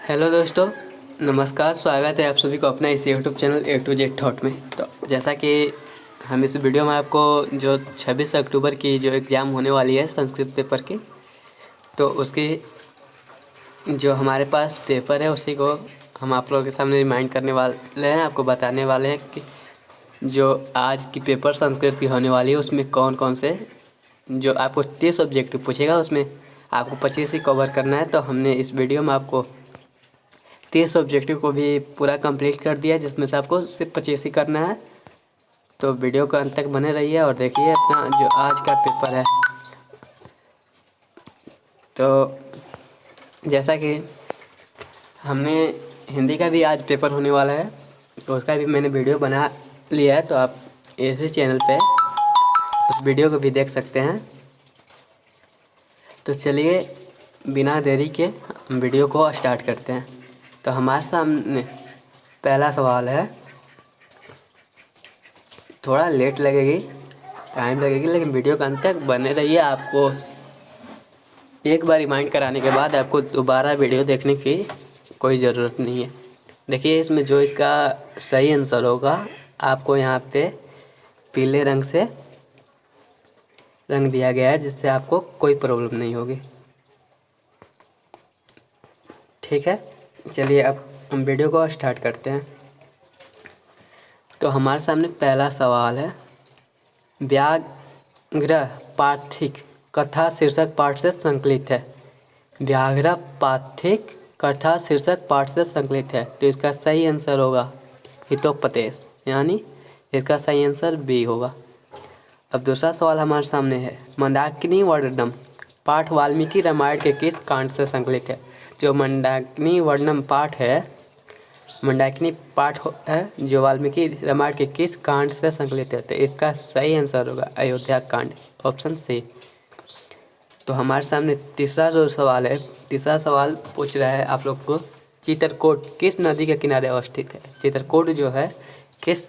Hello दोस्तों, नमस्कार। स्वागत है आप सभी को अपना इस YouTube channel A to Z thought में। तो जैसा कि हम इस वीडियो में आपको जो 26 अक्टूबर की जो एग्ज़ाम होने वाली है संस्कृत पेपर की, तो उसकी जो हमारे पास पेपर है उसी को हम आप लोगों के सामने रिमाइंड करने वाले हैं। आपको बताने वाले हैं कि जो आज की पेपर संस्कृत की होने वाली है उसमें कौन कौन से जो आपको 30 ऑब्जेक्टिव पूछेगा उसमें आपको 25 ही कवर करना है। तो हमने इस वीडियो में आपको 30 ऑब्जेक्टिव को भी पूरा कंप्लीट कर दिया, जिसमें से आपको सिर्फ 25 ही करना है। तो वीडियो को अंत तक बने रहिए और देखिए अपना जो आज का पेपर है। तो जैसा कि हमने हिंदी का भी आज पेपर होने वाला है, तो उसका भी मैंने वीडियो बना लिया है, तो आप इसी चैनल पे उस वीडियो को भी देख सकते हैं। तो चलिए बिना देरी के हम वीडियो को स्टार्ट करते हैं। तो हमारे सामने पहला सवाल है, थोड़ा लेट लगेगी, टाइम लगेगी, लेकिन वीडियो का अंत तक बने रहिए। आपको एक बार रिमाइंड कराने के बाद आपको दोबारा वीडियो देखने की कोई ज़रूरत नहीं है। देखिए इसमें जो इसका सही आंसर होगा आपको यहाँ पे पीले रंग से रंग दिया गया है, जिससे आपको कोई प्रॉब्लम नहीं होगी। ठीक है, चलिए अब हम वीडियो को स्टार्ट करते हैं। तो हमारे सामने पहला सवाल है, व्याघ्र पार्थिक कथा शीर्षक पाठ से संकलित है। व्याघ्र पार्थिक कथा शीर्षक पाठ से संकलित है, तो इसका सही आंसर होगा हितोपदेश, यानी इसका सही आंसर बी होगा। अब दूसरा सवाल हमारे सामने है, मंदाकिनी वर्णनम पाठ वाल्मीकि रामायण के किस कांड से संकलित है। जो मंदाकिनी वर्णनम पाठ है, मंदाकिनी पाठ है जो वाल्मीकि रामायण के किस कांड से संकलित है, तो इसका सही आंसर होगा अयोध्या कांड, ऑप्शन सी। तो हमारे सामने तीसरा जो सवाल है, तीसरा सवाल पूछ रहा है आप लोग को, चित्रकूट किस नदी के किनारे अवस्थित है। चित्रकूट जो है किस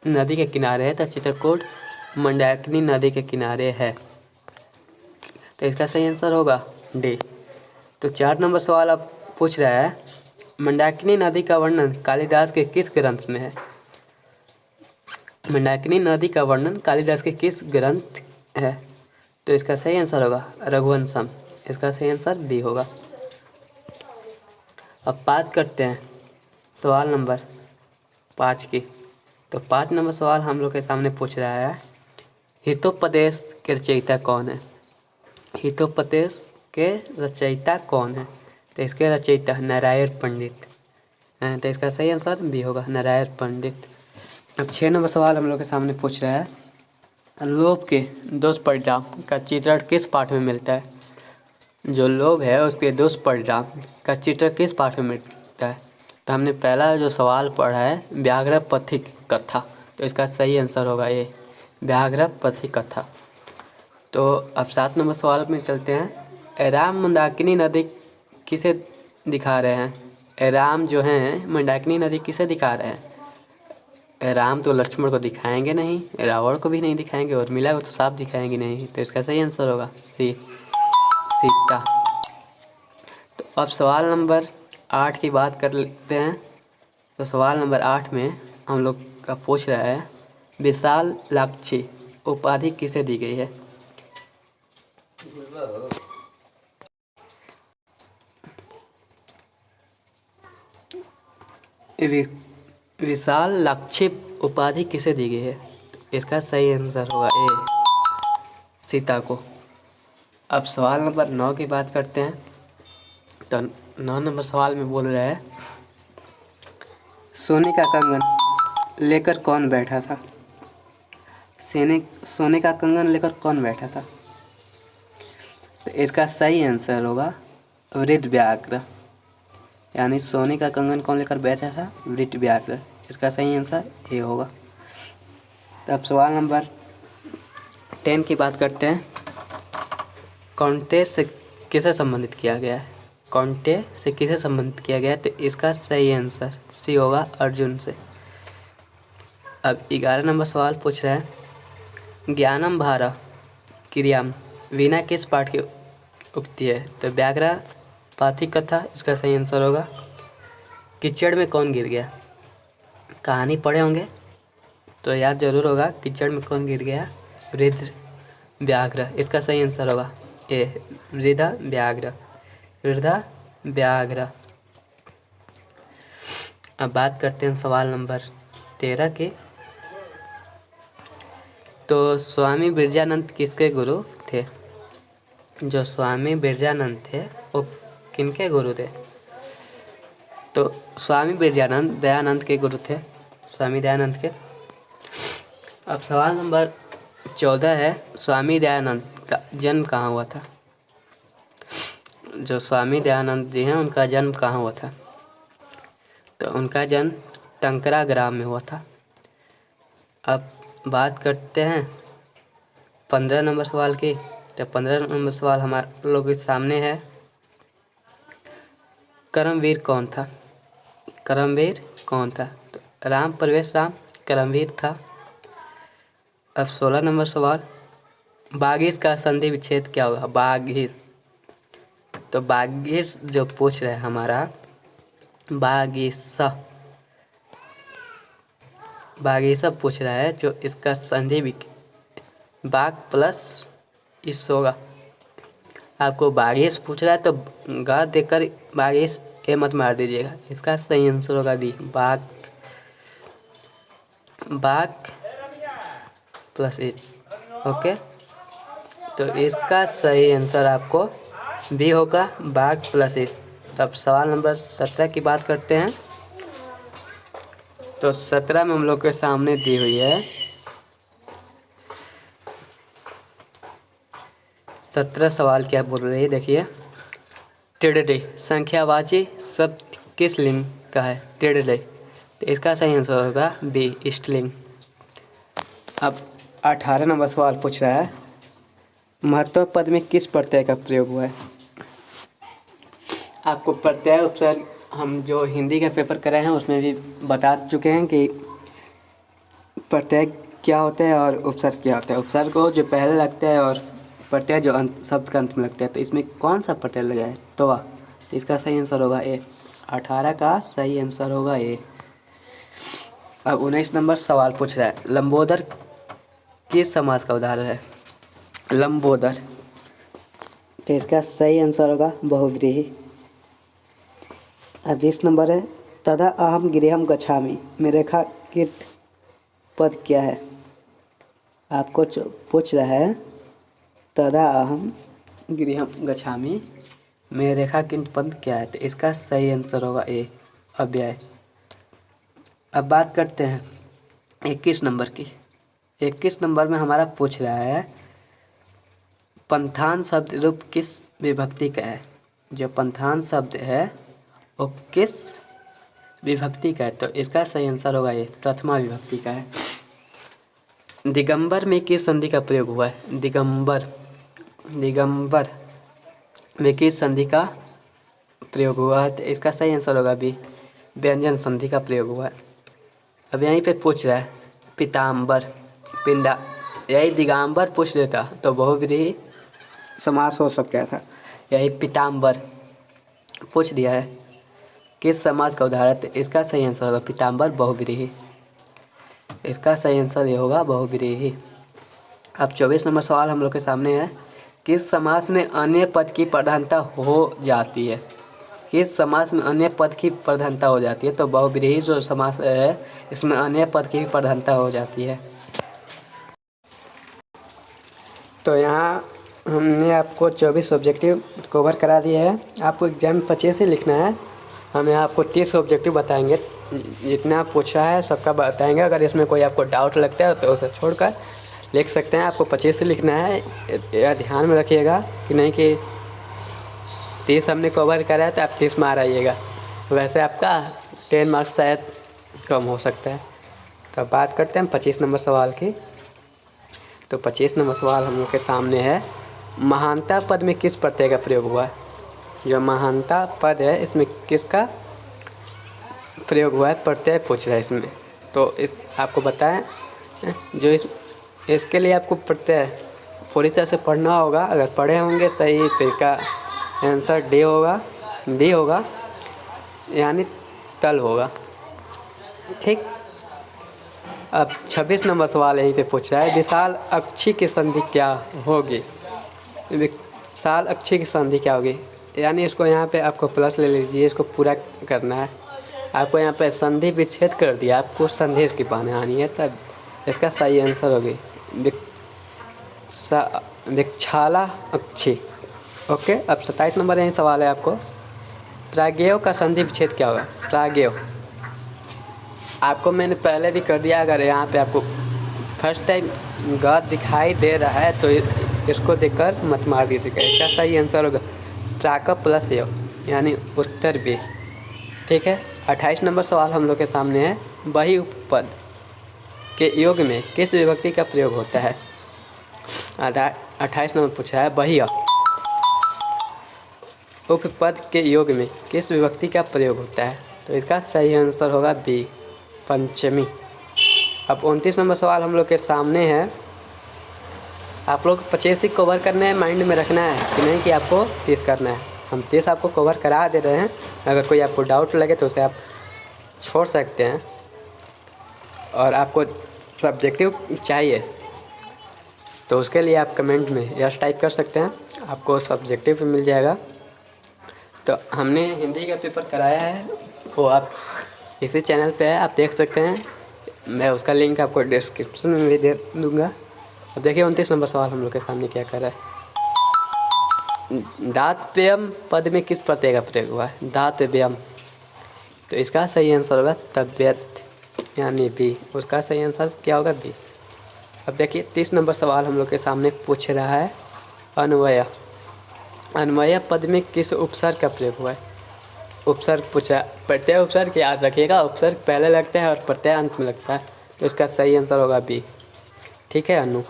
नदी के किनारे है, तो चित्रकूट मंदाकिनी नदी के किनारे है, तो इसका सही आंसर होगा डी। तो 4 नंबर सवाल अब पूछ रहा है, मंदाकिनी नदी का वर्णन कालिदास के किस ग्रंथ में है। मंदाकिनी नदी का वर्णन कालिदास के किस ग्रंथ है, तो इसका सही आंसर होगा रघुवंशम, इसका सही आंसर बी होगा। अब बात करते हैं सवाल नंबर 5 की। तो 5 नंबर सवाल हम लोग के सामने पूछ रहा है, हितोपदेश के रचयिता कौन है। हितोपदेश के रचयिता कौन है, तो इसके रचयिता नारायण पंडित हैं, तो इसका सही आंसर बी होगा नारायण पंडित। अब 6 नंबर सवाल हम लोग के सामने पूछ रहा है, लोभ के दुष्परिणाम का चित्रण किस पाठ में मिलता है। जो लोभ है उसके दुष्परिणाम का चित्रण किस पाठ में मिलता है, तो हमने पहला जो सवाल पढ़ा है व्याघ्र पथिक कथा, तो इसका सही आंसर होगा ये व्याघ्र पथिक कथा। तो अब 7 नंबर सवाल में चलते हैं, राम मंदाकिनी नदी किसे दिखा रहे हैं। राम जो हैं मंदाकिनी नदी किसे दिखा रहे हैं। राम तो लक्ष्मण को दिखाएंगे नहीं, रावण को भी नहीं दिखाएंगे, और मिला को तो साफ दिखाएंगे नहीं, तो इसका सही आंसर होगा सी सीता। तो अब सवाल नंबर 8 की बात कर लेते हैं। तो सवाल नंबर 8 में हम लोग का पूछ रहा है, विशाल लाक्षी उपाधि किसे दी गई है। विशाल लाक्षी उपाधि किसे दी गई है, इसका सही आंसर होगा ए सीता को। अब सवाल नंबर 9 की बात करते हैं। तो 9 नंबर सवाल में बोल रहा है, सोने का कंगन लेकर कौन बैठा था। सोने का कंगन लेकर कौन बैठा था, तो इसका सही आंसर होगा वृत्रव्याघ्र, यानी सोने का कंगन कौन लेकर बैठा था, वृत्रव्याघ्र, इसका सही आंसर ए होगा। तो अब सवाल नंबर 10 की बात करते हैं, कौंटे से किसे संबंधित किया गया है। कौंटे से किसे संबंधित किया गया है, तो इसका सही आंसर सी होगा अर्जुन से। अब 11 नंबर सवाल पूछ रहा है, ज्ञानम भारा क्रियाम वीणा किस पाठ की उक्ति है, तो व्याघ्र पाथी कथा, इसका सही आंसर होगा कीचड़ में कौन गिर गया। कहानी पढ़े होंगे तो याद जरूर होगा, कीचड़ में कौन गिर गया, वृद्ध व्याघ्र, इसका सही आंसर होगा ए, वृद्धा व्याघ्र, वृद्धा व्याघ्र। अब बात करते हैं सवाल नंबर 13 की। तो स्वामी बिरजानंद किसके गुरु थे। जो स्वामी बिरजानंद थे वो किनके गुरु थे। तो स्वामी बिरजानंद दयानंद के गुरु थे, स्वामी दयानंद के। अब सवाल नंबर 14 है, स्वामी दयानंद का जन्म कहाँ हुआ था। जो स्वामी दयानंद जी हैं उनका जन्म कहाँ हुआ था। तो उनका जन्म टंकरा ग्राम में हुआ था। अब बात करते हैं 15 नंबर सवाल की। तो 15 नंबर सवाल हमारे लोगों के सामने है, करमवीर कौन था। करमवीर कौन था। तो राम प्रवेश राम करमवीर था। अब 16 नंबर सवाल, बागीस का संधि विच्छेद क्या होगा। बागीस, तो बागीस जो पूछ रहे हैं हमारा, बागीसा पूछ रहा है, जो इसका संधि बाग प्लस इस होगा। आपको बागीस पूछ रहा है तो गा देकर बागीस ए मत मार दीजिएगा, इसका सही आंसर होगा बी, बाग प्लस इस। ओके, तो इसका सही आंसर आपको बी होगा, बाग प्लस इस। तो अब सवाल नंबर 17 की बात करते हैं। तो 17 में हम लोग के सामने दी हुई है, 17 सवाल क्या बोल रही है देखिए। तिड़डे संख्यावाची शब्द किस लिंग का है। तिड़डे, तो इसका सही आंसर होगा बी, स्त्रीलिंग। अब 18 नंबर सवाल पूछ रहा है, महत्व पद में किस प्रत्यय का प्रयोग हुआ है। आपको प्रत्यय उपसर्ग हम जो हिंदी का पेपर करे हैं उसमें भी बता चुके हैं कि प्रत्यय क्या होता है और उपसर्ग क्या होता है। उपसर्ग को जो पहले लगता है और प्रत्यय जो अंत शब्द का अंत में लगता है। तो इसमें कौन सा प्रत्यय लगा है, तो इसका सही आंसर होगा ए, 18 का सही आंसर होगा ए। अब 19 नंबर सवाल पूछ रहा है, लंबोदर किस समास का उदाहरण है। लंबोदर, तो इसका सही आंसर होगा बहुव्रीहि। अब 20 नंबर है, तदा अहम गृहम गच्छामि में रेखांकित पद क्या है। आपको पूछ रहा है, तदा अहम गृहम गच्छामि में रेखांकित पद क्या है। तो इसका सही आंसर होगा ए, अव्यय। अब बात करते हैं 21 नंबर की। 21 नंबर में हमारा पूछ रहा है, पंथान शब्द रूप किस विभक्ति का है। जो पंथान शब्द है वो किस विभक्ति का है। तो इसका सही आंसर होगा ये, प्रथमा विभक्ति का है। दिगंबर में किस संधि का प्रयोग हुआ है। दिगंबर में किस संधि का प्रयोग हुआ है। तो इसका सही आंसर होगा बी, व्यंजन संधि का प्रयोग हुआ है। अब यहीं पे पूछ रहा है, पीताम्बर पिंडा, यही दिगंबर पूछ लेता तो बहुव्रीहि समास हो सकता था। यही पीताम्बर पूछ दिया है किस समास का उदाहरण। तो इसका सही आंसर होगा पीताम्बर बहुव्रीहि, इसका सही आंसर ये होगा बहुव्रीहि। अब 24 नंबर सवाल हम लोग के सामने है, किस समास में अन्य पद की प्रधानता हो जाती है। किस समास में अन्य पद की प्रधानता हो जाती है। तो बहुव्रीहि जो समास है इसमें अन्य पद की प्रधानता हो जाती है। तो यहाँ हमने आपको 24 ऑब्जेक्टिव कवर करा दिए हैं। आपको एग्जाम 25 से लिखना है। हम यहाँ आपको 30 ऑब्जेक्टिव बताएंगे, जितना पूछा है सबका बताएंगे। अगर इसमें कोई आपको डाउट लगता है तो उसे छोड़कर लिख सकते हैं। आपको 25 से लिखना है, यह ध्यान में रखिएगा कि नहीं कि 30 हमने कवर करा है तो आप 30 मार आइएगा, वैसे आपका 10 मार्क्स शायद कम हो सकता है। तो बात करते हैं 25 नंबर सवाल की। तो 25 नंबर सवाल हम लोग के सामने है, महानता पद में किस प्रत्यय का प्रयोग हुआ है। जो महानता पद है इसमें किसका प्रयोग हुआ है, प्रत्यय पूछ रहा है इसमें। तो इस आपको बताएं, जो इसके लिए आपको प्रत्यय पूरी तरह से पढ़ना होगा। अगर पढ़े होंगे सही तो इसका आंसर डी होगा, बी होगा यानी तल होगा। ठीक। अब 26 नंबर सवाल यहीं पे पूछ रहा है, विशाल अक्षी की संधि क्या होगी। विशाल अक्षी की संधि क्या होगी, यानी इसको यहाँ पे आपको प्लस ले लीजिए, इसको पूरा करना है आपको। यहाँ पे संधि विच्छेद कर दिया, आपको संधि इसकी बनानी है, तब इसका सही आंसर होगी विक्षाला अक्षी। ओके। अब 27 नंबर यही सवाल है आपको, प्राज्ञेय का संधि विच्छेद क्या होगा। प्राज्ञेय आपको मैंने पहले भी कर दिया, अगर यहाँ पे आपको फर्स्ट टाइम ग दिखाई दे रहा है तो इसको देखकर मत मार दीजिएगा। इसका सही आंसर होगा प्राक प्लस य यानी उत्तर बी। ठीक है। 28 नंबर सवाल हम लोग के सामने है, बही उपपद के योग में किस विभक्ति का प्रयोग होता है। 28 नंबर पूछा है, बही उपपद के योग में किस विभक्ति का प्रयोग होता है, तो इसका सही आंसर होगा बी, पंचमी। अब 29 नंबर सवाल हम लोग के सामने है, आप लोग 25 ही कवर करने हैं, माइंड में रखना है कि नहीं कि आपको 30 करना है। हम 30 आपको कवर करा दे रहे हैं, अगर कोई आपको डाउट लगे तो उसे आप छोड़ सकते हैं। और आपको सब्जेक्टिव चाहिए तो उसके लिए आप कमेंट में यस टाइप कर सकते हैं, आपको सब्जेक्टिव भी मिल जाएगा। तो हमने हिंदी का पेपर कराया है, वो आप इसी चैनल पे है, आप देख सकते हैं। मैं उसका लिंक आपको डिस्क्रिप्शन में भी दे दूँगा। अब देखिए 29 नंबर सवाल हम लोग के सामने क्या कर रहा है, दातव्यम पद में किस प्रत्यय का प्रयोग हुआ है। दातव्यम, तो इसका सही आंसर होगा तबियत यानी बी, उसका सही आंसर क्या होगा बी। अब देखिए 30 नंबर सवाल हम लोग के सामने पूछ रहा है, अन्वय। अन्वय पद में किस उपसर्ग का प्रयोग हुआ है। उपसर्ग पूछा, प्रत्यय उपसर्ग याद रखिएगा, उपसर्ग पहले लगता है और प्रत्यय अंत में लगता है, तो इसका सही आंसर होगा बी। ठीक है अनु,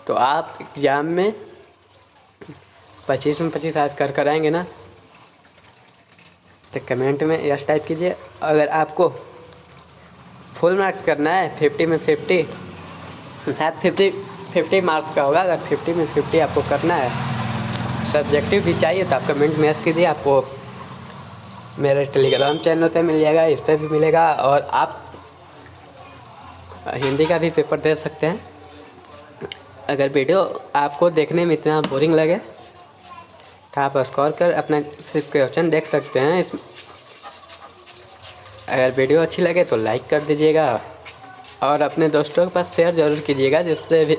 तो आप एग्जाम में 25 में 25 आज कर आएंगे ना, तो कमेंट में यस टाइप कीजिए। अगर आपको फुल मार्क्स करना है 50 में 50, शायद 50 मार्क्स का होगा, अगर 50 में 50 आपको करना है, सब्जेक्टिव भी चाहिए तो आप कमेंट में यस कीजिए। आपको मेरे टेलीग्राम चैनल पे मिल जाएगा, इस पर भी मिलेगा, और आप हिंदी का भी पेपर दे सकते हैं। अगर वीडियो आपको देखने में इतना बोरिंग लगे तो आप स्क्रॉल कर अपना सिर्फ क्वेश्चन देख सकते हैं। इस अगर वीडियो अच्छी लगे तो लाइक कर दीजिएगा और अपने दोस्तों के पास शेयर ज़रूर कीजिएगा, जिससे भी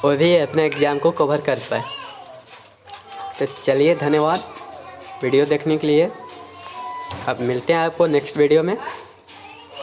वो भी अपने एग्ज़ाम को कवर कर पाए। तो चलिए, धन्यवाद वीडियो देखने के लिए। अब मिलते हैं आपको नेक्स्ट वीडियो में।